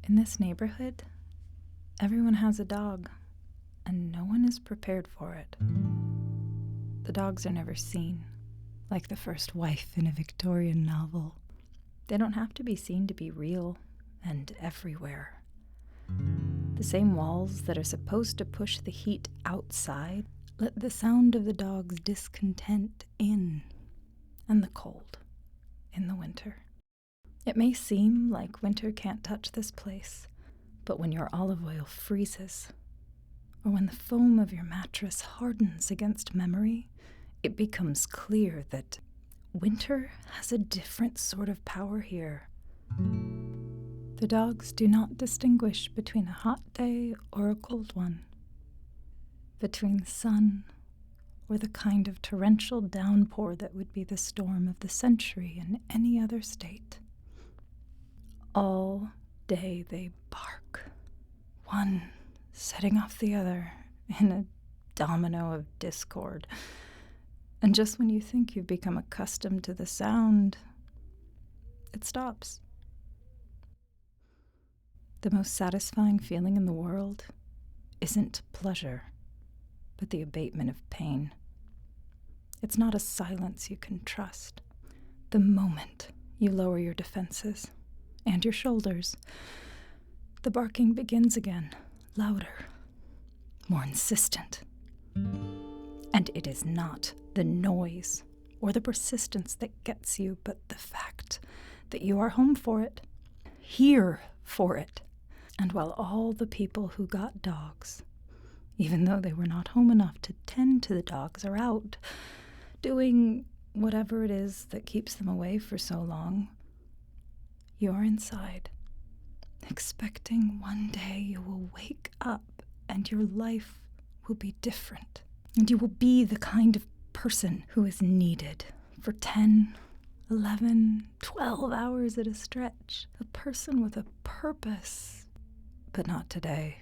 In this neighborhood, everyone has a dog, and no one is prepared for it. The dogs are never seen, like the first wife in a Victorian novel. They don't have to be seen to be real and everywhere. The same walls that are supposed to push the heat outside let the sound of the dog's discontent in, and the cold in the winter. It may seem like winter can't touch this place, but when your olive oil freezes, or when the foam of your mattress hardens against memory, it becomes clear that winter has a different sort of power here. The dogs do not distinguish between a hot day or a cold one, between sun or the kind of torrential downpour that would be the storm of the century in any other state. All day they bark, one setting off the other in a domino of discord. And just when you think you've become accustomed to the sound, it stops. The most satisfying feeling in the world isn't pleasure, but the abatement of pain. It's not a silence you can trust. The moment you lower your defenses and your shoulders, the barking begins again, louder, more insistent. And it is not the noise or the persistence that gets you, but the fact that you are home for it, here for it. And while all the people who got dogs, even though they were not home enough to tend to the dogs, are out doing whatever it is that keeps them away for so long, you're inside, expecting one day you will wake up and your life will be different. And you will be the kind of person who is needed for 10, 11, 12 hours at a stretch. A person with a purpose. But not today.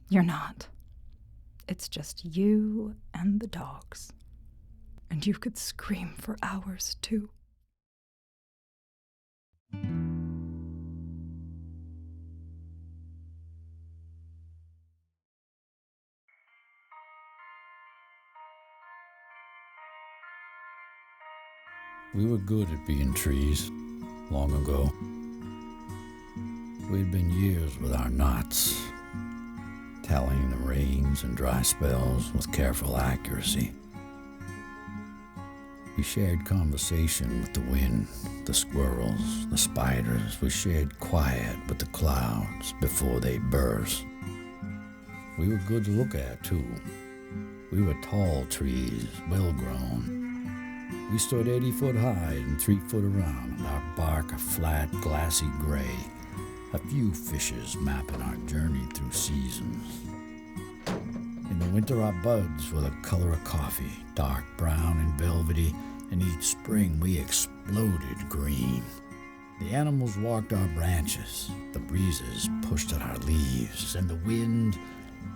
You're not. It's just you and the dogs. And you could scream for hours, too. We were good at being trees, long ago. We'd been years with our knots, tallying the rains and dry spells with careful accuracy. We shared conversation with the wind, the squirrels, the spiders. We shared quiet with the clouds before they burst. We were good to look at, too. We were tall trees, well-grown. We stood 80 foot high and 3 foot around, and our bark a flat, glassy gray, a few fishes mapping our journey through seasons. In the winter, our buds were the color of coffee, dark brown and velvety, and each spring we exploded green. The animals walked our branches, the breezes pushed at our leaves, and the wind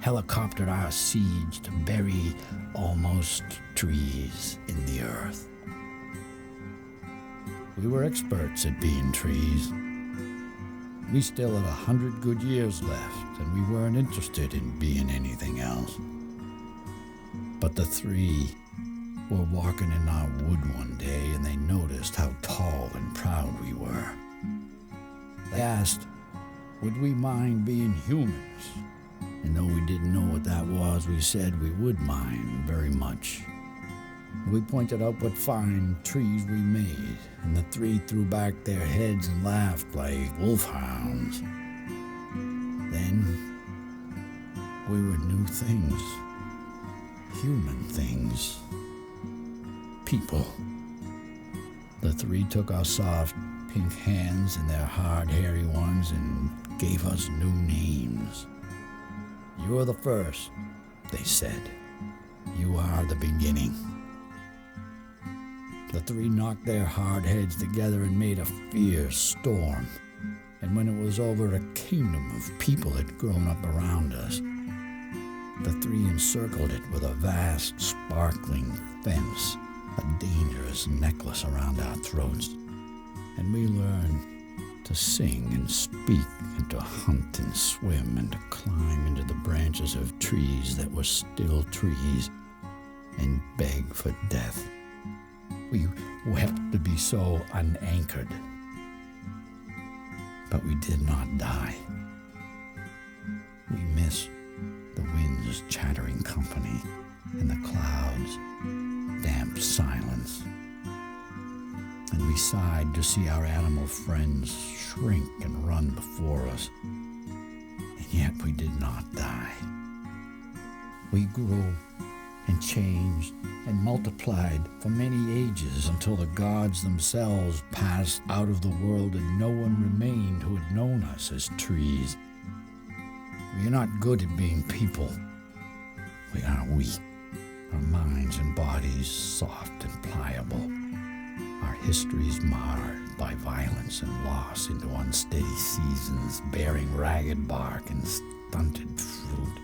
helicoptered our seeds to bury almost trees in the earth. We were experts at being trees. We still had 100 good years left, and we weren't interested in being anything else. But the three were walking in our wood one day, and they noticed how tall and proud we were. They asked, would we mind being humans? And though we didn't know what that was, we said we would mind very much. We pointed out what fine trees we made, and the three threw back their heads and laughed like wolfhounds. Then we were new things, human things, people. The three took our soft pink hands in their hard, hairy ones and gave us new names. You are the first, they said. You are the beginning. The three knocked their hard heads together and made a fierce storm. And when it was over, a kingdom of people had grown up around us. The three encircled it with a vast, sparkling fence, a dangerous necklace around our throats. And we learned to sing and speak and to hunt and swim and to climb into the branches of trees that were still trees and beg for death. We wept to be so unanchored, but we did not die. We miss the wind's chattering company and the clouds' damp silence. And we sighed to see our animal friends shrink and run before us. And yet we did not die. We grew and changed and multiplied for many ages until the gods themselves passed out of the world and no one remained who had known us as trees. We are not good at being people. We are weak, our minds and bodies soft and pliable, our histories marred by violence and loss into unsteady seasons, bearing ragged bark and stunted fruit.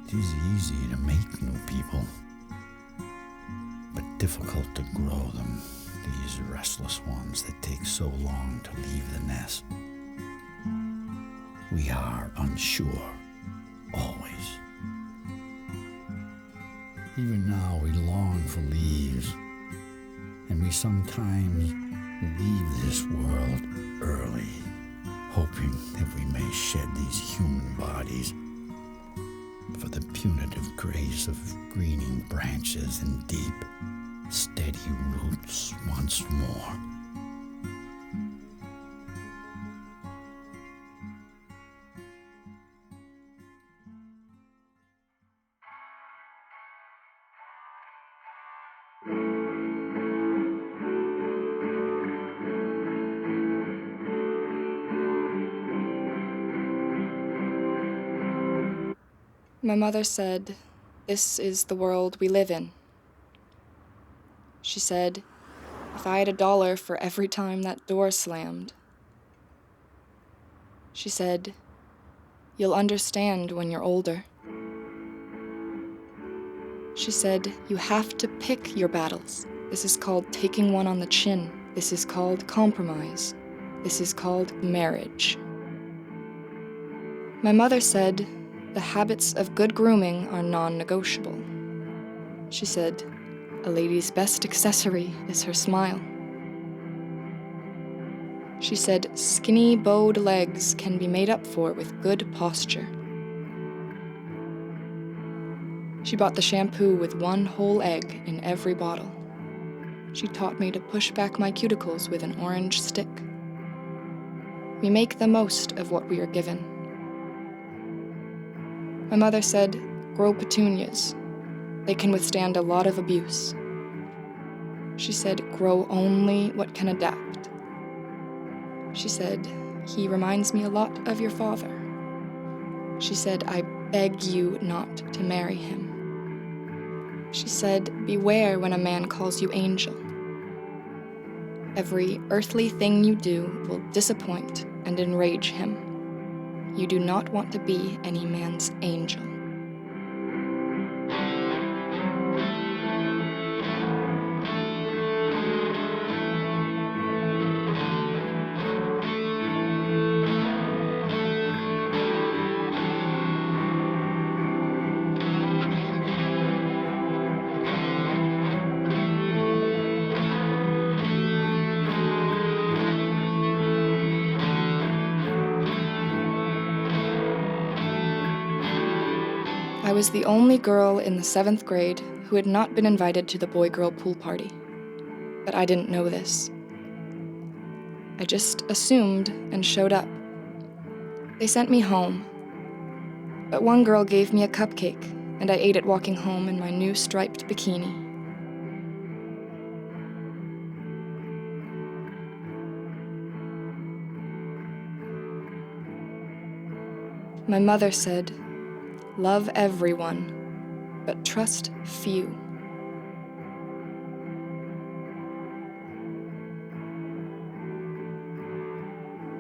It is easy to make new people, but difficult to grow them, these restless ones that take so long to leave the nest. We are unsure, always. Even now we long for leaves, and we sometimes leave this world early, hoping that we may shed these human bodies for the punitive grace of greening branches and deep, steady roots once more. My mother said, "This is the world we live in." She said, if I had $1 for every time that door slammed. She said, "You'll understand when you're older." She said, "You have to pick your battles. This is called taking one on the chin. This is called compromise. This is called marriage." My mother said, the habits of good grooming are non-negotiable. She said, a lady's best accessory is her smile. She said, skinny, bowed legs can be made up for with good posture. She bought the shampoo with 1 whole egg in every bottle. She taught me to push back my cuticles with an orange stick. We make the most of what we are given. My mother said, grow petunias. They can withstand a lot of abuse. She said, grow only what can adapt. She said, he reminds me a lot of your father. She said, I beg you not to marry him. She said, beware when a man calls you angel. Every earthly thing you do will disappoint and enrage him. You do not want to be any man's angel. I was the only girl in the 7th grade who had not been invited to the boy-girl pool party. But I didn't know this. I just assumed and showed up. They sent me home. But one girl gave me a cupcake, and I ate it walking home in my new striped bikini. My mother said, love everyone, but trust few.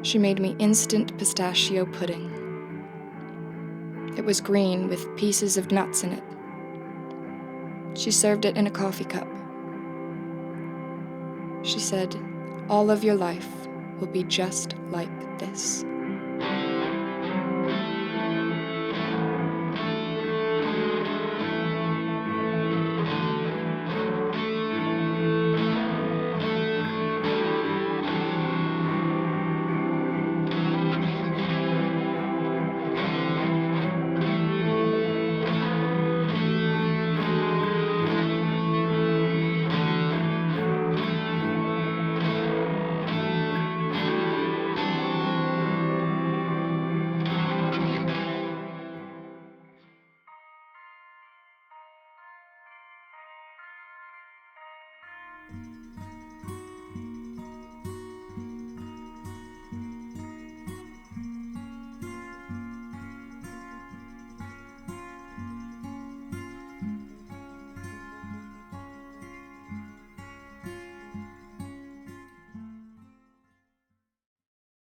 She made me instant pistachio pudding. It was green with pieces of nuts in it. She served it in a coffee cup. She said, All of your life will be just like this.